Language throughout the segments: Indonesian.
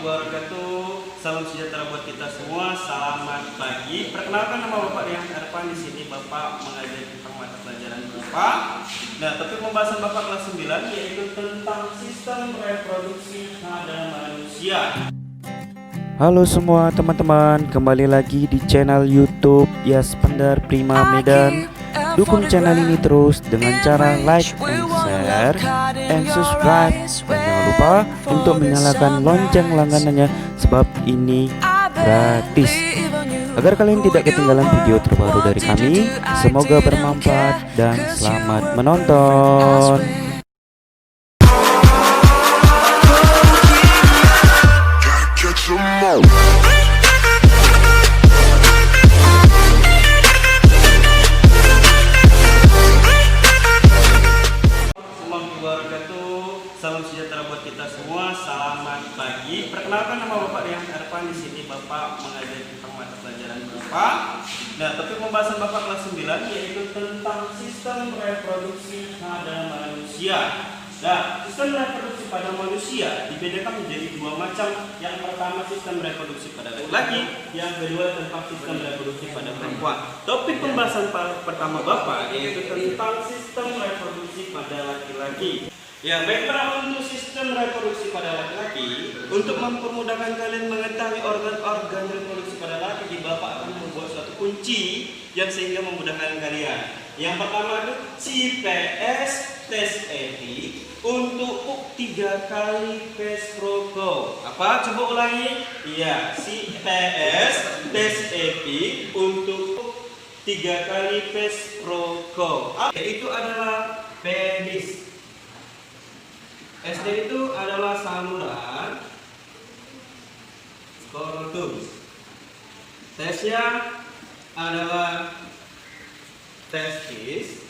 wabarakatuh. Salam sejahtera buat kita semua. Selamat pagi. Perkenalkan, nama Bapak Rian Ervan. Di sini Bapak mengajar tentang mata pelajaran Bapak. Nah, topik pembahasan Bapak kelas 9 yaitu tentang sistem reproduksi pada manusia. Halo semua teman-teman, kembali lagi di channel YouTube Yaspender Prima Medan. Dukung channel ini terus dengan cara like and share and subscribe. Dan jangan lupa untuk menyalakan lonceng langganannya sebab ini gratis. Agar kalian tidak ketinggalan video terbaru dari kami. Semoga bermanfaat dan selamat menonton. Salam sejahtera buat kita semua. Selamat pagi. Perkenalkan, nama Bapak Rian Ervan. Di sini Bapak mengajar tentang mata pelajaran Bapak. Nah, topik pembahasan Bapak kelas 9 yaitu tentang sistem reproduksi pada manusia. Nah, sistem reproduksi pada manusia dibedakan menjadi dua macam. Yang pertama sistem reproduksi pada laki-laki, yang kedua tentang sistem reproduksi pada perempuan. Topik pembahasan pertama Bapak yaitu tentang sistem reproduksi pada laki-laki. Ya, baiklah, untuk sistem reproduksi pada laki-laki, untuk mempermudahkan kalian mengetahui organ-organ reproduksi pada laki-laki, Bapak akan membuat suatu kunci yang sehingga memudahkan kalian. Yang pertama itu CPS tes epi untuk 3 kali PES Pro. Apa? Coba ulangi. Iya, CPS tes epi untuk 3 kali PES Pro. Itu adalah penis. SD itu adalah saluran skrotum. Tesnya adalah testis.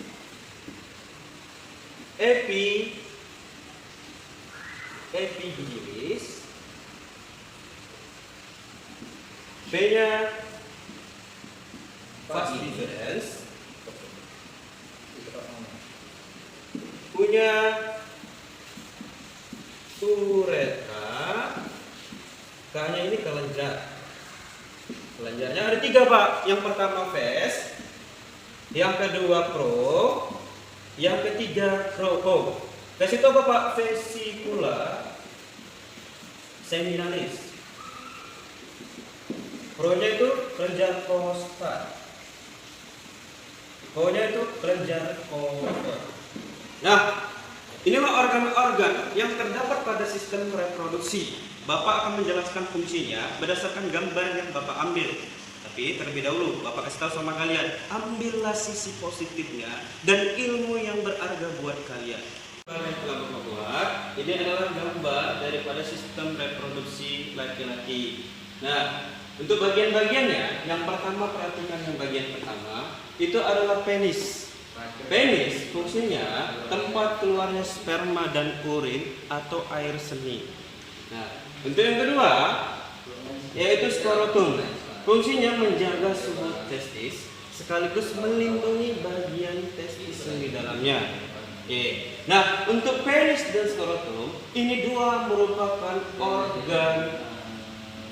Epididymis. B-nya vas deferens. Punya uretra. K-nya ini kelenjar. Kelenjarnya ada 3, Pak. Yang pertama vas, yang kedua pro, yang ketiga kropo. Kasih tahu Bapak, vesicula seminalis. Pro-nya itu kelenjar prostat. Ko-nya itu kelenjar kolorektal. Nah, inilah organ-organ yang terdapat pada sistem reproduksi. Bapak akan menjelaskan fungsinya berdasarkan gambar yang Bapak ambil. Tapi terlebih dahulu Bapak kasih tahu sama kalian, ambillah sisi positifnya dan ilmu yang berharga buat kalian. Yang telah Bapak buat, ini adalah gambar daripada sistem reproduksi laki-laki. Nah, untuk bagian-bagiannya, yang pertama perhatikan yang bagian pertama, itu adalah penis. Penis fungsinya tempat keluarnya sperma dan urin atau air seni. Nah, untuk yang kedua yaitu skrotum. Fungsinya menjaga suhu testis sekaligus melindungi bagian testis yang di dalamnya. Oke. Nah, untuk penis dan skrotum ini dua merupakan organ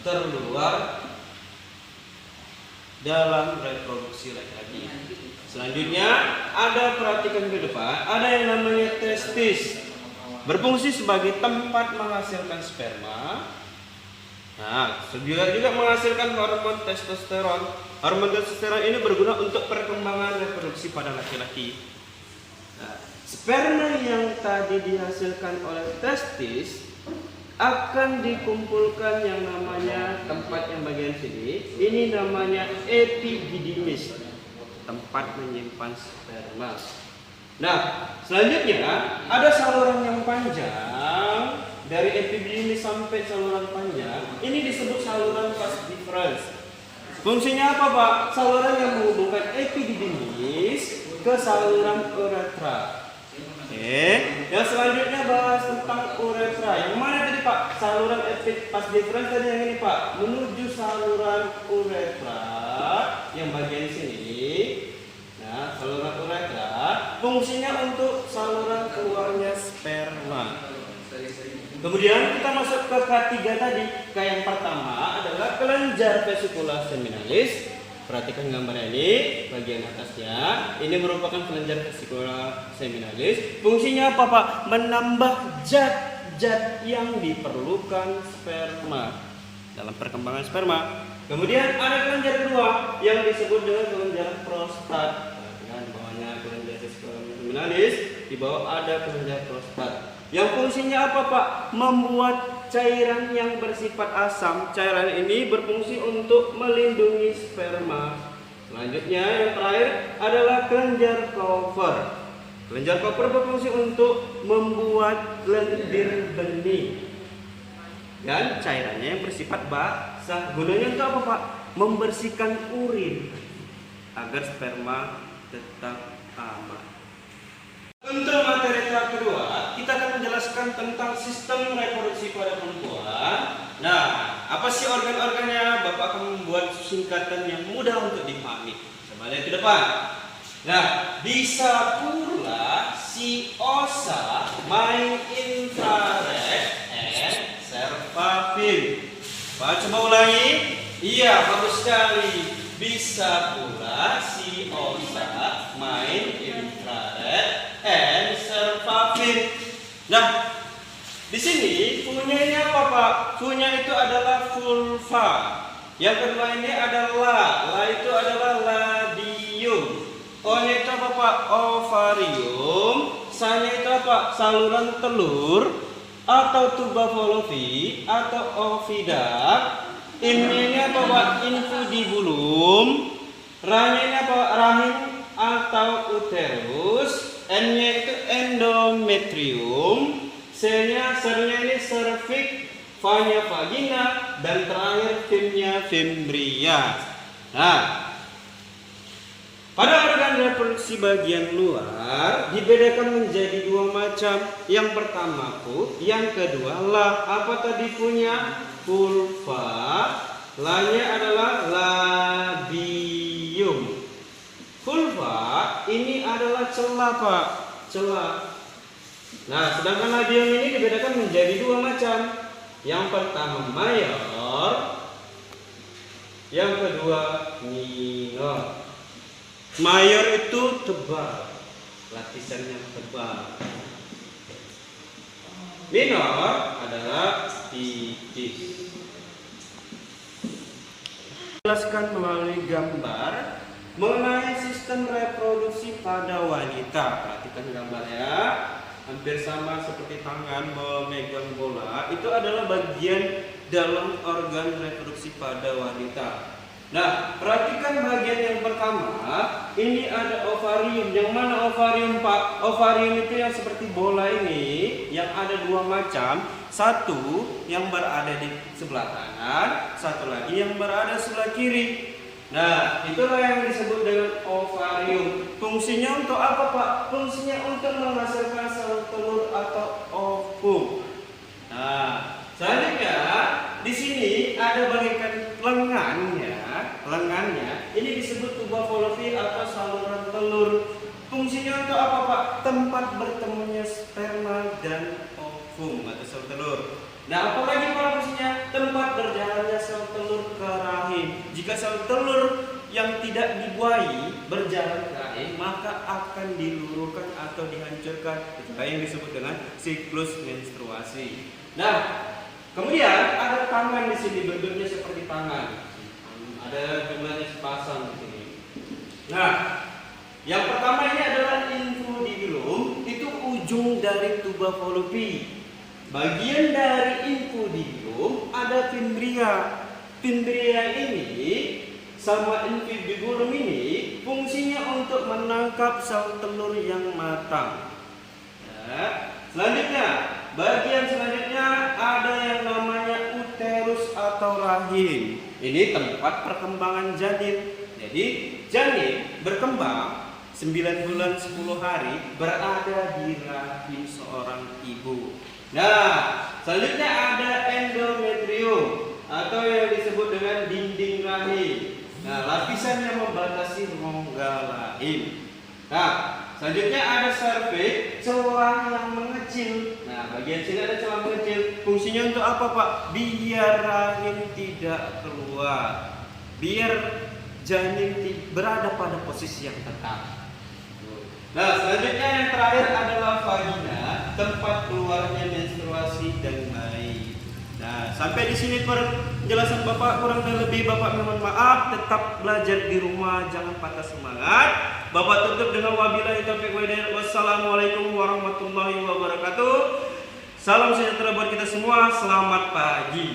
terluar dalam reproduksi laki-laki. Selanjutnya ada, perhatikan ke depan, ada yang namanya testis, berfungsi sebagai tempat menghasilkan sperma. Nah, juga menghasilkan hormon testosteron. Hormon testosteron ini berguna untuk perkembangan reproduksi pada laki-laki. Nah, sperma yang tadi dihasilkan oleh testis akan dikumpulkan yang namanya tempat yang bagian sini. Ini namanya epididymis, tempat menyimpan sperma. Nah, selanjutnya ada saluran yang panjang dari epididymis sampai saluran panjang. Ini disebut saluran vas deferens. Fungsinya apa, Pak? Saluran yang menghubungkan epididymis ke saluran uretra. Oke. Yang selanjutnya bahas tentang uretra. Yang mana tadi, Pak? Saluran vas deferens tadi yang ini, Pak. Menuju saluran uretra yang bagian sini. Nah, saluran uretra fungsinya untuk saluran keluarnya sperma. Kemudian kita masuk ke ketiga tadi. Yang pertama adalah kelenjar vesicula seminalis. Perhatikan gambarnya ini, bagian atasnya. Ini merupakan kelenjar vesicula seminalis. Fungsinya apa, Pak? Menambah zat-zat yang diperlukan sperma dalam perkembangan sperma. Kemudian ada kelenjar kedua yang disebut dengan kelenjar prostat. Perhatikan di bawahnya kelenjar vesicula seminalis, di bawah ada kelenjar prostat. Yang fungsinya apa, Pak? Membuat cairan yang bersifat asam. Cairan ini berfungsi untuk melindungi sperma. Selanjutnya yang terakhir adalah kelenjar Cooper. Kelenjar Cooper berfungsi untuk membuat lendir benih. Dan cairannya yang bersifat basah. Gunanya untuk apa, Pak? Membersihkan urin agar sperma tetap aman. Untuk materi tahap kedua, kita akan menjelaskan tentang sistem reproduksi pada perempuan. Nah, apa sih organ-organnya? Bapak akan membuat singkatan yang mudah untuk dipahami. Coba lihat ke depan. Nah, bisa pula si osa main infrared and cervavil. Pak, coba ulangi. Iya, bagus sekali. Bisa pula si osa main infrared and cervavil. Nah, di sini punyanya apa, Pak? Punya itu adalah vulva. Yang kedua ini adalah la itu adalah labium. O-nya itu apa, Pak? Ovarium. Sa-nya itu apa? Saluran telur atau tuba fallopi atau oviduct. In-nya ini apa, Pak? Infundibulum. Ra-nya ini apa? Rahim atau uterus. N-nya itu endometrium. C-nya ini cervix. V-nya vagina. Dan terakhir fem-nya fimbria. Nah, pada organ reproduksi bagian luar dibedakan menjadi dua macam. Yang pertama put, yang kedua la. Apa tadi punya? Vulva. La-nya adalah labium. Vulva ini adalah celah, Pak. Celah. Nah, sedangkan labium ini dibedakan menjadi dua macam. Yang pertama mayor, yang kedua minor. Mayor itu tebal, lapisannya tebal. Minor adalah tipis. Jelaskan melalui gambar mengenai sistem reproduksi pada wanita. Perhatikan gambarnya, hampir sama seperti tangan memegang bola. Itu adalah bagian dalam organ reproduksi pada wanita. Nah, perhatikan bagian yang pertama. Ini ada ovarium. Yang mana ovarium, Pak? Ovarium itu yang seperti bola ini, yang ada dua macam. Satu yang berada di sebelah kanan, satu lagi yang berada sebelah kiri. Nah, itulah yang disebut dengan ovarium. Fungsinya untuk apa, Pak? Fungsinya untuk menghasilkan sel telur atau ovum. Nah, selanjutnya di sini ada bagian lengannya. Ini disebut tuba fallopi atau saluran telur. Fungsinya untuk apa, Pak? Tempat bertemunya sperma dan ovum atau sel telur. Nah, apalagi Pak fungsinya? Tempat berjalannya sel telur ke rahim. Jika sel telur yang tidak dibuahi berjalan ke rahim, maka akan diluruhkan atau dihancurkan. Itulah yang disebut dengan siklus menstruasi. Nah, kemudian ada tangan di sini, bentuknya seperti tangan. Ada jumlahnya sepasang di sini. Nah, yang pertama ini adalah infundibulum, itu ujung dari tuba fallopi. Bagian dari infundibulum ada fimbria. Fimbria ini sama infundibulum ini fungsinya untuk menangkap sel telur yang matang. Ya. Selanjutnya, bagian selanjutnya ada yang namanya uterus atau rahim. Ini tempat perkembangan janin. Jadi janin berkembang 9 bulan 10 hari berada di rahim seorang ibu. Nah, selanjutnya ada endometrium atau yang disebut dengan dinding rahim. Nah, lapisan yang membatasi rongga rahim. Nah, selanjutnya ada cervix, celah yang mengecil. Nah, bagian sini ada celah mengecil. Fungsinya untuk apa, Pak? Biar rahim tidak keluar. Biar janin berada pada posisi yang tetap. Nah, selanjutnya yang terakhir adalah vagina, tempat keluarnya menstruasi dan haid. Nah, sampai di sini penjelasan Bapak, kurang dan lebih Bapak mohon maaf. Tetap belajar di rumah, jangan patah semangat. Bapak tutup dengan wabillahi taufiq wal hidayah. Wassalamualaikum warahmatullahi wabarakatuh. Salam sejahtera buat kita semua. Selamat pagi.